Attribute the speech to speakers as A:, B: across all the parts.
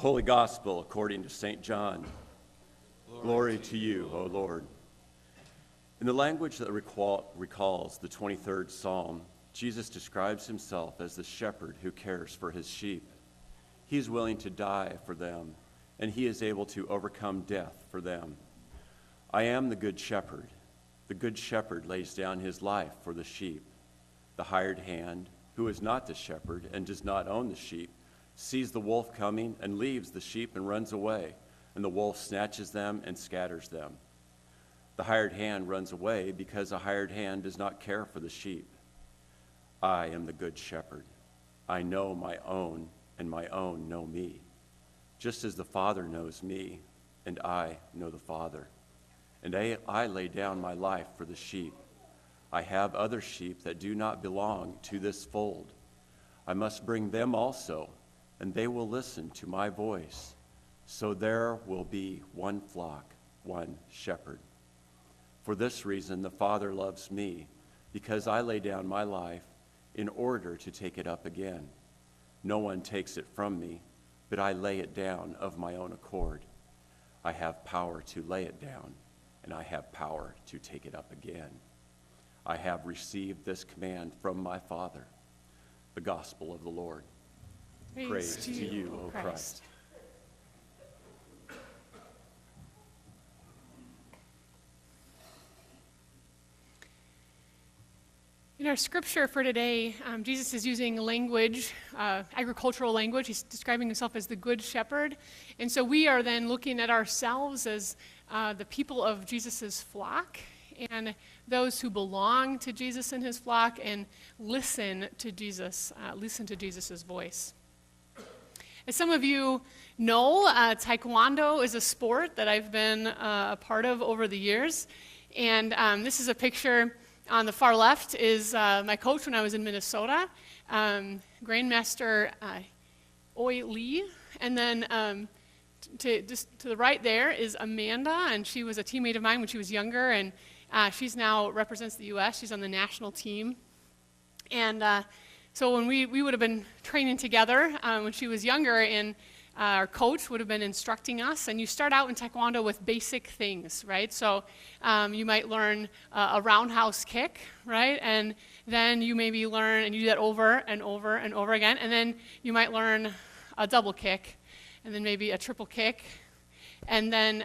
A: Holy Gospel according to St. John. Glory to you, O Lord. In the language that recalls the 23rd Psalm, Jesus describes himself as the shepherd who cares for his sheep. He is willing to die for them, and he is able to overcome death for them. I am the good shepherd. The good shepherd lays down his life for the sheep. The hired hand, who is not the shepherd and does not own the sheep, sees the wolf coming and leaves the sheep and runs away, and the wolf snatches them and scatters them. The hired hand runs away because a hired hand does not care for the sheep. I am the good shepherd. I know my own, and my own know me, just as the Father knows me, and I know the Father. And I lay down my life for the sheep. I have other sheep that do not belong to this fold. I must bring them also, and they will listen to my voice. So there will be one flock, one shepherd. For this reason the Father loves me, because I lay down my life in order to take it up again. No one takes it from me, but I lay it down of my own accord. I have power to lay it down, and I have power to take it up again. I have received this command from my Father. The Gospel of the Lord. Praise to you, O Christ.
B: In our scripture for today, Jesus is using language, agricultural language. He's describing himself as the good shepherd. And so we are then looking at ourselves as the people of Jesus' flock and those who belong to Jesus and his flock and listen to Jesus, Jesus' voice. As some of you know, Taekwondo is a sport that I've been a part of over the years. And this is a picture. On the far left is my coach when I was in Minnesota, Grandmaster Oi Lee. And then to the right there is Amanda, and she was a teammate of mine when she was younger, and she's now represents the U.S. She's on the national team. And so when we would have been training together when she was younger, and our coach would have been instructing us, and you start out in Taekwondo with basic things, right? So you might learn a roundhouse kick, right? And then you maybe learn, and you do that over and over and over again, and then you might learn a double kick, and then maybe a triple kick, and then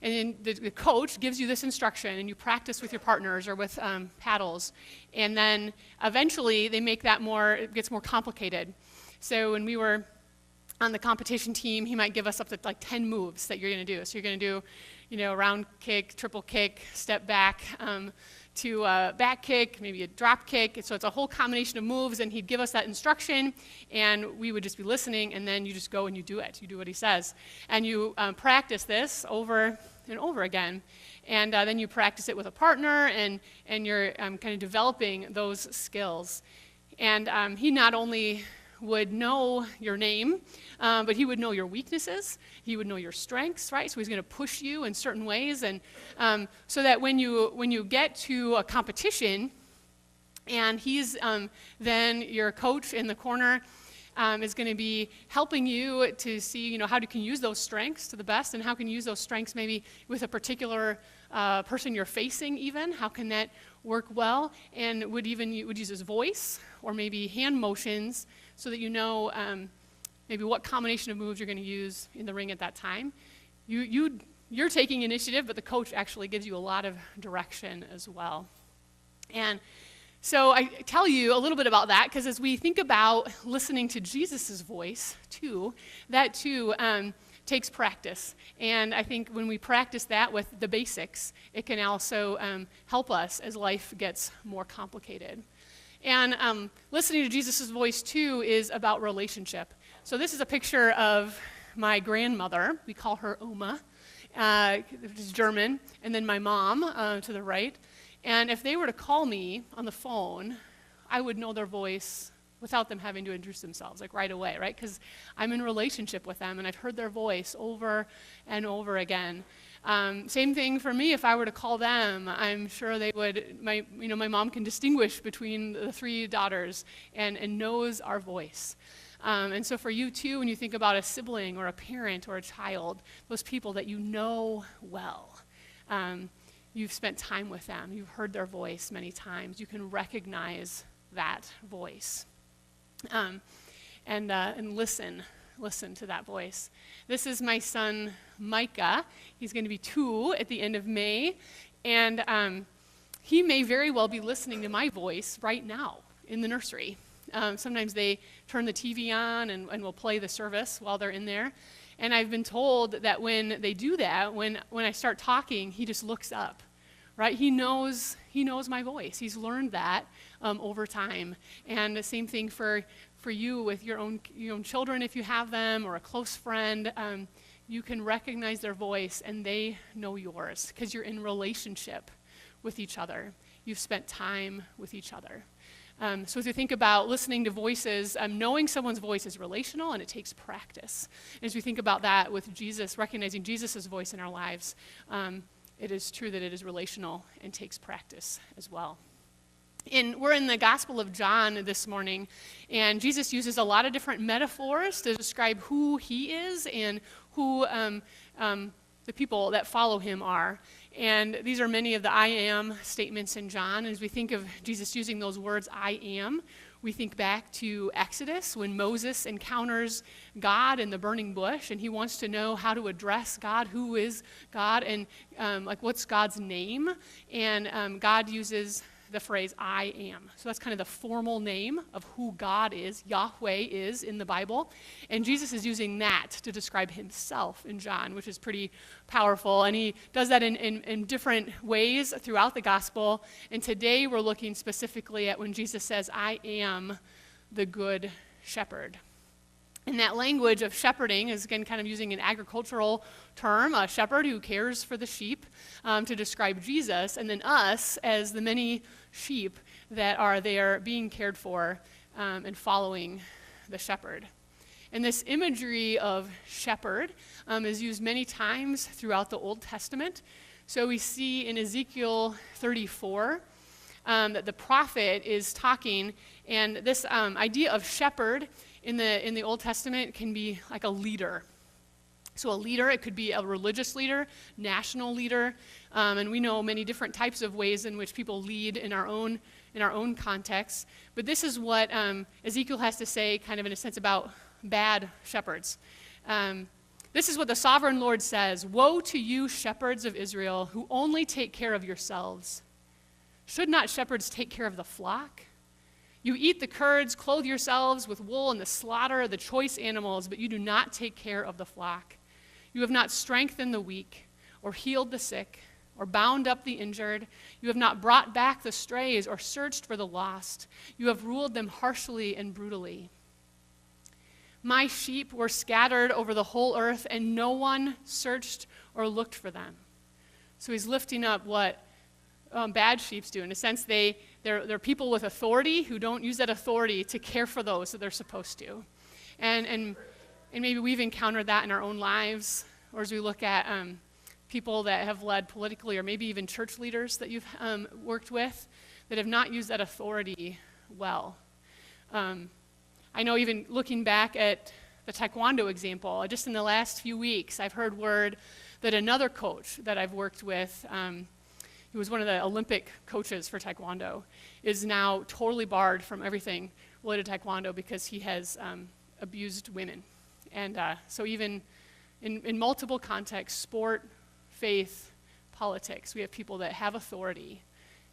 B: the coach gives you this instruction, and you practice with your partners or with paddles, and then eventually they make that it gets more complicated. So when we were on the competition team, he might give us up to like 10 moves that you're going to do. So you're going to do, round kick, triple kick, step back to a back kick, maybe a drop kick. So it's a whole combination of moves, and he'd give us that instruction, and we would just be listening, and then you just go and you do it. You do what he says. And you practice this over and over again. And then you practice it with a partner, and you're kind of developing those skills. And he not only would know your name, but he would know your weaknesses. He would know your strengths, right? So he's going to push you in certain ways, and so that when you get to a competition, and he's then your coach in the corner is going to be helping you to see, how you can use those strengths to the best, and how can you use those strengths maybe with a particular person you're facing even. How can that work well? And would use his voice or maybe hand motions so that you know maybe what combination of moves you're going to use in the ring at that time. You're taking initiative, but the coach actually gives you a lot of direction as well. And so I tell you a little bit about that, because as we think about listening to Jesus' voice too, that too takes practice. And I think when we practice that with the basics, it can also help us as life gets more complicated. And listening to Jesus' voice, too, is about relationship. So this is a picture of my grandmother. We call her Oma, which is German, and then my mom to the right. And if they were to call me on the phone, I would know their voice without them having to introduce themselves, like right away, right? Because I'm in relationship with them, and I've heard their voice over and over again. Same thing for me. If I were to call them, I'm sure they would. My mom can distinguish between the three daughters and knows our voice. And so for you too, when you think about a sibling or a parent or a child, those people that you know well, you've spent time with them, you've heard their voice many times, you can recognize that voice, and listen to that voice. This is my son Micah. He's going to be 2 at the end of May, and he may very well be listening to my voice right now in the nursery. Sometimes they turn the TV on and will play the service while they're in there. And I've been told that when they do that, when I start talking, he just looks up, right? He knows my voice. He's learned that over time. And the same thing for you with your own children, if you have them, or a close friend. You can recognize their voice, and they know yours because you're in relationship with each other. You've spent time with each other. So as we think about listening to voices, knowing someone's voice is relational, and it takes practice. As we think about that with Jesus, recognizing Jesus' voice in our lives, it is true that it is relational and takes practice as well. We're in the Gospel of John this morning, and Jesus uses a lot of different metaphors to describe who he is and who the people that follow him are. And these are many of the I am statements in John. As we think of Jesus using those words, I am, we think back to Exodus when Moses encounters God in the burning bush, and he wants to know how to address God, who is God, and what's God's name. And God uses the phrase I am. So that's kind of the formal name of who God is, Yahweh is in the Bible. And Jesus is using that to describe himself in John, which is pretty powerful. And he does that in different ways throughout the gospel. And today we're looking specifically at when Jesus says, I am the good shepherd. And that language of shepherding is, again, kind of using an agricultural term, a shepherd who cares for the sheep, to describe Jesus, and then us as the many sheep that are there being cared for and following the shepherd. And this imagery of shepherd is used many times throughout the Old Testament. So we see in Ezekiel 34 that the prophet is talking, and this idea of shepherd in the Old Testament can be like a leader. So a leader, it could be a religious leader, national leader, and we know many different types of ways in which people lead in our own context. But this is what Ezekiel has to say, kind of in a sense, about bad shepherds. This is what the sovereign Lord says: "Woe to you, shepherds of Israel, who only take care of yourselves. Should not shepherds take care of the flock? You eat the curds, clothe yourselves with wool, and the slaughter of the choice animals, but you do not take care of the flock. You have not strengthened the weak, or healed the sick, or bound up the injured. You have not brought back the strays, or searched for the lost. You have ruled them harshly and brutally. My sheep were scattered over the whole earth, and no one searched or looked for them." So he's lifting up what bad sheep do. In a sense, they're people with authority who don't use that authority to care for those that they're supposed to. And maybe we've encountered that in our own lives, or as we look at people that have led politically, or maybe even church leaders that you've worked with that have not used that authority well. I know, even looking back at the taekwondo example, just in the last few weeks, I've heard word that another coach that I've worked with, who was one of the Olympic coaches for taekwondo, is now totally barred from everything related to taekwondo because he has abused women. And so even in multiple contexts, sport, faith, politics, we have people that have authority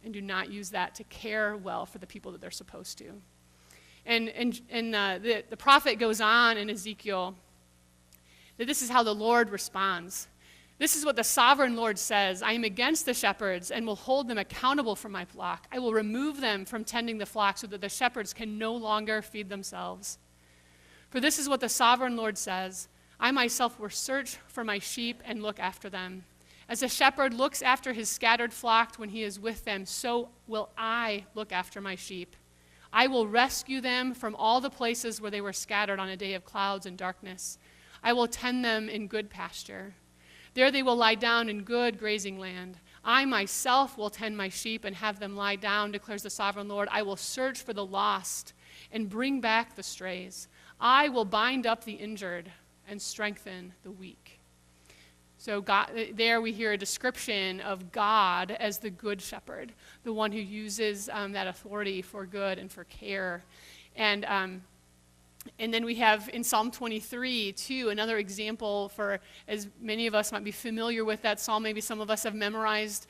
B: and do not use that to care well for the people that they're supposed to. And the prophet goes on in Ezekiel that this is how the Lord responds. This is what the sovereign Lord says: "I am against the shepherds and will hold them accountable for my flock. I will remove them from tending the flock so that the shepherds can no longer feed themselves. For this is what the sovereign Lord says: I myself will search for my sheep and look after them. As a shepherd looks after his scattered flock when he is with them, so will I look after my sheep. I will rescue them from all the places where they were scattered on a day of clouds and darkness. I will tend them in good pasture. There they will lie down in good grazing land. I myself will tend my sheep and have them lie down, declares the sovereign Lord. I will search for the lost and bring back the strays. I will bind up the injured and strengthen the weak. So God, there we hear a description of God as the good shepherd, the one who uses that authority for good and for care. And then we have in Psalm 23, too, another example for, as many of us might be familiar with that psalm, maybe some of us have memorized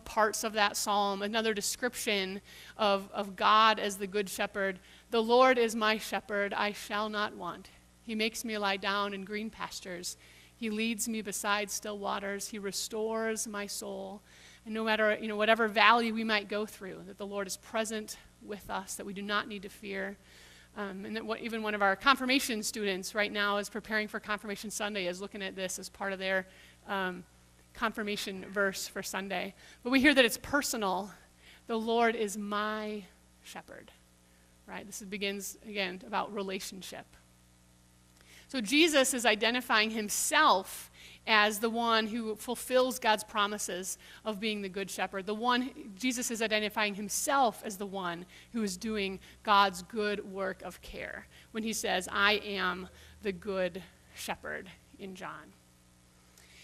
B: parts of that psalm, another description of God as the good shepherd. The Lord is my shepherd, I shall not want. He makes me lie down in green pastures. He leads me beside still waters. He restores my soul. And no matter, whatever valley we might go through, that the Lord is present with us, that we do not need to fear. And that even one of our confirmation students right now is preparing for Confirmation Sunday, is looking at this as part of their confirmation verse for Sunday. But we hear that it's personal. The Lord is my shepherd, right? This begins, again, about relationship. So Jesus is identifying himself as the one who fulfills God's promises of being the good shepherd. Jesus is identifying himself as the one who is doing God's good work of care when he says, I am the good shepherd in John.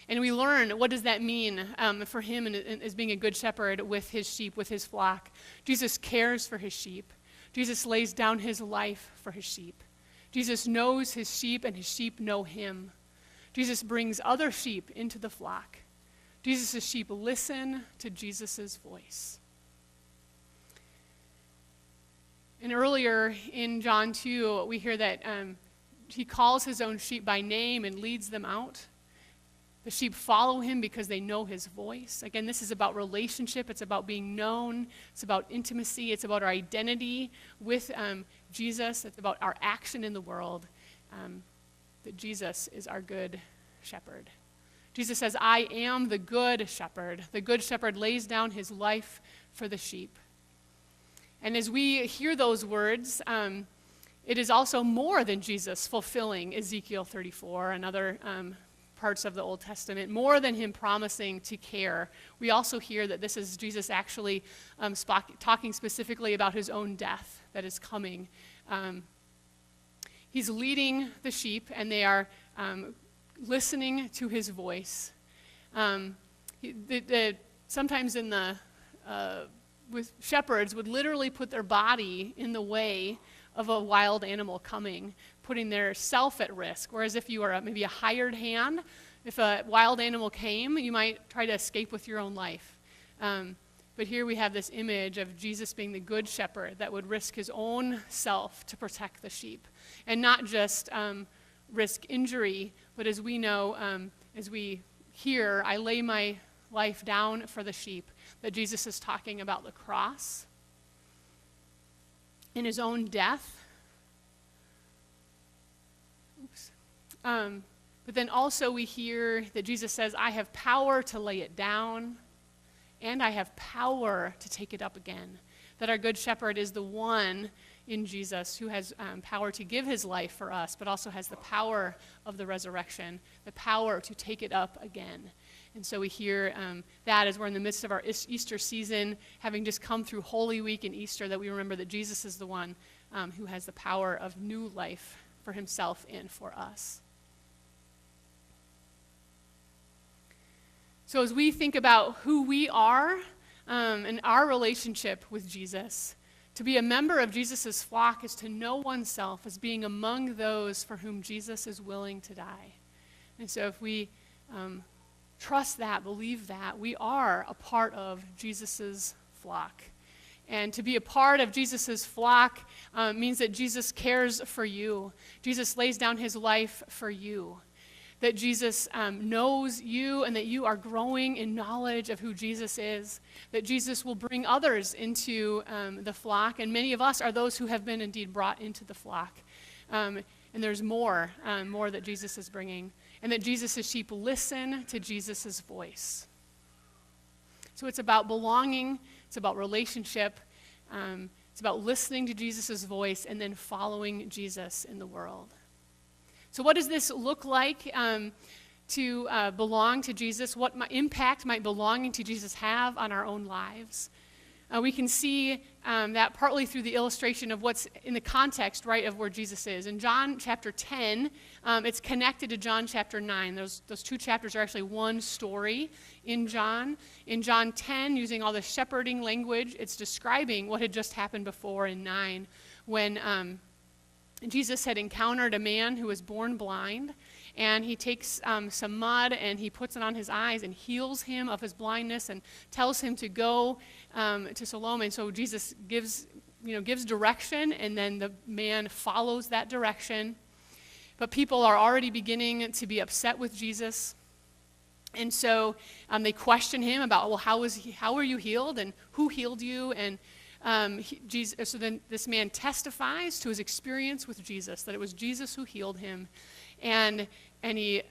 B: And we learn, what does that mean for him as being a good shepherd with his sheep, with his flock? Jesus cares for his sheep. Jesus lays down his life for his sheep. Jesus knows his sheep, and his sheep know him. Jesus brings other sheep into the flock. Jesus' sheep listen to Jesus' voice. And earlier in John 2, we hear that he calls his own sheep by name and leads them out. The sheep follow him because they know his voice. Again, this is about relationship. It's about being known. It's about intimacy. It's about our identity with Jesus. It's about our action in the world, that Jesus is our good shepherd. Jesus says, I am the good shepherd. The good shepherd lays down his life for the sheep. And as we hear those words, it is also more than Jesus fulfilling Ezekiel 34 and other parts of the Old Testament, more than him promising to care. We also hear that this is Jesus actually talking specifically about his own death that is coming. He's leading the sheep, and they are listening to his voice. Sometimes with shepherds would literally put their body in the way of a wild animal coming, putting their self at risk. Whereas if you are maybe a hired hand, if a wild animal came, you might try to escape with your own life. But here we have this image of Jesus being the good shepherd that would risk his own self to protect the sheep. And not just risk injury, but as we know, as we hear, I lay my life down for the sheep, that Jesus is talking about the cross, in his own death. But then also we hear that Jesus says, I have power to lay it down, and I have power to take it up again. That our good shepherd is the one in Jesus who has power to give his life for us, but also has the power of the resurrection, the power to take it up again. And so we hear that as we're in the midst of our Easter season, having just come through Holy Week and Easter, that we remember that Jesus is the one who has the power of new life for himself and for us. So as we think about who we are and our relationship with Jesus, to be a member of Jesus' flock is to know oneself as being among those for whom Jesus is willing to die. And so if we trust that, believe that, we are a part of Jesus' flock. And to be a part of Jesus' flock means that Jesus cares for you. Jesus lays down his life for you. That Jesus knows you and that you are growing in knowledge of who Jesus is. That Jesus will bring others into the flock. And many of us are those who have been indeed brought into the flock. And there's more that Jesus is bringing. And that Jesus' sheep listen to Jesus' voice. So it's about belonging. It's about relationship. It's about listening to Jesus' voice and then following Jesus in the world. So what does this look like? to belong to Jesus, what impact might belonging to Jesus have on our own lives. We can see that partly through the illustration of what's in the context, right, of where Jesus is. In John chapter 10, it's connected to John chapter 9. Those two chapters are actually one story in John. In John 10, using all the shepherding language, it's describing what had just happened before in 9, when Jesus had encountered a man who was born blind, and he takes some mud and he puts it on his eyes and heals him of his blindness and tells him to go to Siloam. And so Jesus gives direction, and then the man follows that direction. But people are already beginning to be upset with Jesus. And so they question him about, well, how were you healed, and who healed you? And so then this man testifies to his experience with Jesus, that it was Jesus who healed him. And he,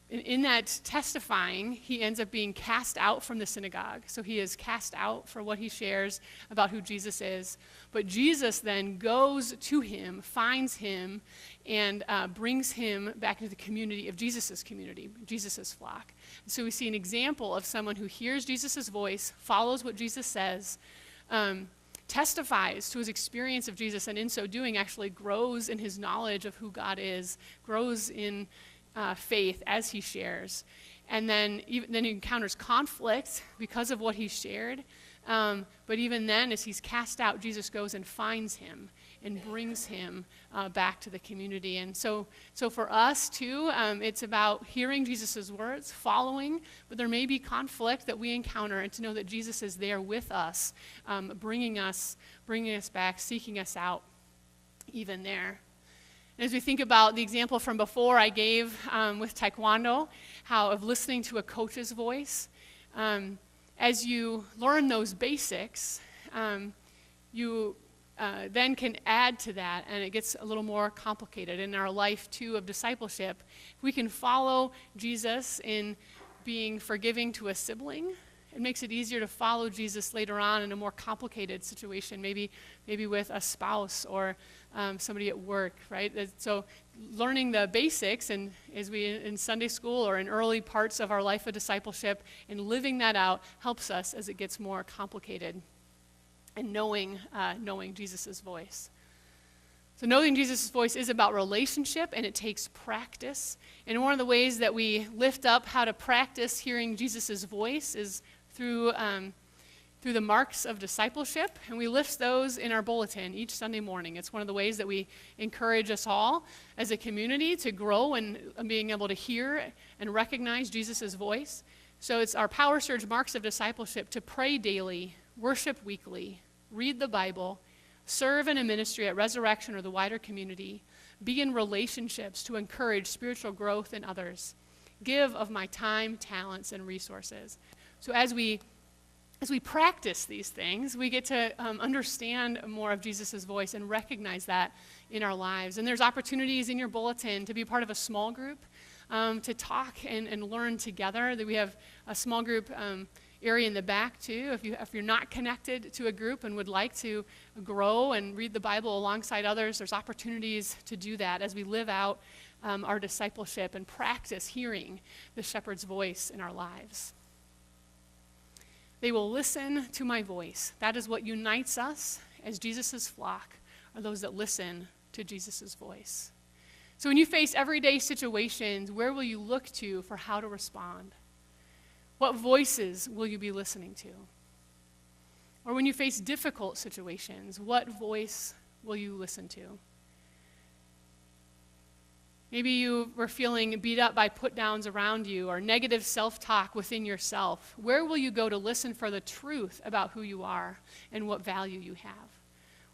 B: in that testifying, he ends up being cast out from the synagogue. So he is cast out for what he shares about who Jesus is. But Jesus then goes to him, finds him, and brings him back into the community of Jesus' community, Jesus' flock. So we see an example of someone who hears Jesus' voice, follows what Jesus says, testifies to his experience of Jesus, and in so doing actually grows in his knowledge of who God is, grows in faith as he shares. And then he encounters conflict because of what he shared. But even then, as he's cast out, Jesus goes and finds him and brings him back to the community. And so for us too, it's about hearing Jesus' words, following, but there may be conflict that we encounter, and to know that Jesus is there with us, bringing us back, seeking us out, even there. And as we think about the example from before I gave with Taekwondo, of listening to a coach's voice, as you learn those basics, you then can add to that, and it gets a little more complicated in our life too of discipleship. If we can follow Jesus in being forgiving to a sibling, it makes it easier to follow Jesus later on in a more complicated situation, maybe with a spouse or somebody at work, right? So learning the basics, and as we in Sunday school or in early parts of our life of discipleship, and living that out helps us as it gets more complicated, and knowing Jesus' voice. So knowing Jesus' voice is about relationship, and it takes practice. And one of the ways that we lift up how to practice hearing Jesus' voice is through the marks of discipleship, and we list those in our bulletin each Sunday morning. It's one of the ways that we encourage us all as a community to grow in being able to hear and recognize Jesus' voice. So it's our Power Surge marks of discipleship: to pray daily, worship weekly, read the Bible, serve in a ministry at Resurrection or the wider community, be in relationships to encourage spiritual growth in others, give of my time, talents, and resources. So as we practice these things, we get to understand more of Jesus' voice and recognize that in our lives. And there's opportunities in your bulletin to be part of a small group, to talk and learn together. That we have a small group area in the back too. If you're not connected to a group and would like to grow and read the Bible alongside others, there's opportunities to do that as we live out our discipleship and practice hearing the shepherd's voice in our lives. They will listen to my voice. That is what unites us as Jesus' flock, are those that listen to Jesus' voice. So when you face everyday situations, where will you look to for how to respond? What voices will you be listening to? Or when you face difficult situations, what voice will you listen to? Maybe you were feeling beat up by put-downs around you or negative self-talk within yourself. Where will you go to listen for the truth about who you are and what value you have?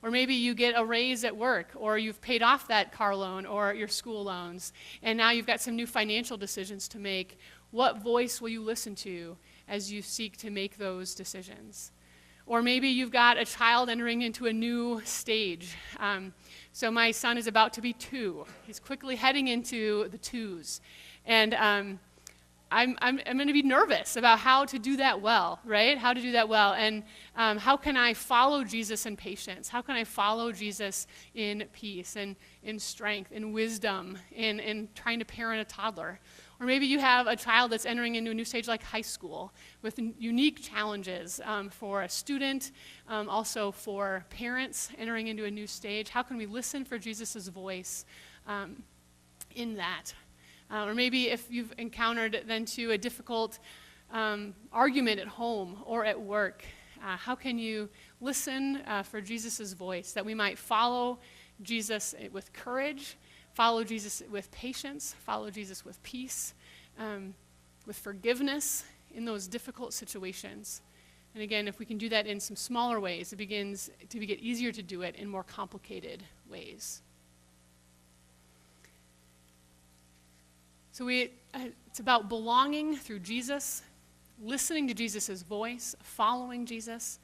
B: Or maybe you get a raise at work, or you've paid off that car loan or your school loans, and now you've got some new financial decisions to make. What voice will you listen to as you seek to make those decisions? Or maybe you've got a child entering into a new stage. So my son is about to be 2. He's quickly heading into the 2s. And I'm going to be nervous about how to do that well, right? How to do that well. And how can I follow Jesus in patience? How can I follow Jesus in peace and in strength, in wisdom, in trying to parent a toddler? Or maybe you have a child that's entering into a new stage like high school with unique challenges for a student, also for parents entering into a new stage. How can we listen for Jesus' voice in that? Or maybe if you've encountered then too a difficult argument at home or at work, how can you listen for Jesus' voice, that we might follow Jesus with courage, follow Jesus with patience, follow Jesus with peace, with forgiveness in those difficult situations. And again, if we can do that in some smaller ways, it begins to get easier to do it in more complicated ways. So it's about belonging through Jesus, listening to Jesus' voice, following Jesus.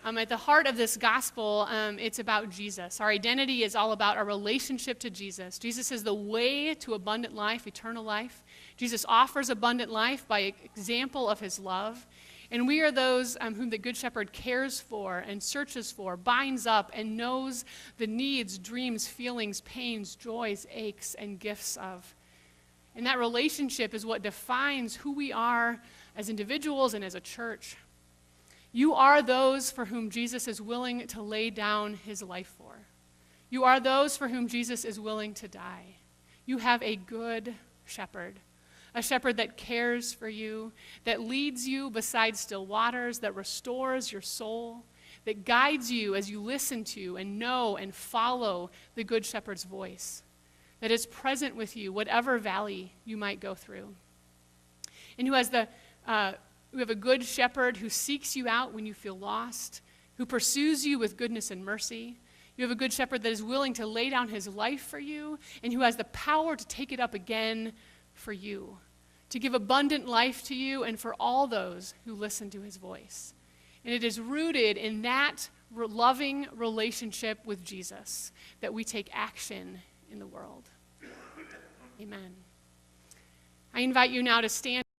B: At the heart of this gospel, it's about Jesus. Our identity is all about our relationship to Jesus. Jesus is the way to abundant life, eternal life. Jesus offers abundant life by example of his love. And we are those whom the Good Shepherd cares for and searches for, binds up, and knows the needs, dreams, feelings, pains, joys, aches, and gifts of. And that relationship is what defines who we are as individuals and as a church. You are those for whom Jesus is willing to lay down his life for. You are those for whom Jesus is willing to die. You have a good shepherd, a shepherd that cares for you, that leads you beside still waters, that restores your soul, that guides you as you listen to and know and follow the good shepherd's voice, that is present with you, whatever valley you might go through. And who has we have a good shepherd who seeks you out when you feel lost, who pursues you with goodness and mercy. You have a good shepherd that is willing to lay down his life for you and who has the power to take it up again for you, to give abundant life to you and for all those who listen to his voice. And it is rooted in that loving relationship with Jesus that we take action in the world. Amen. I invite you now to stand.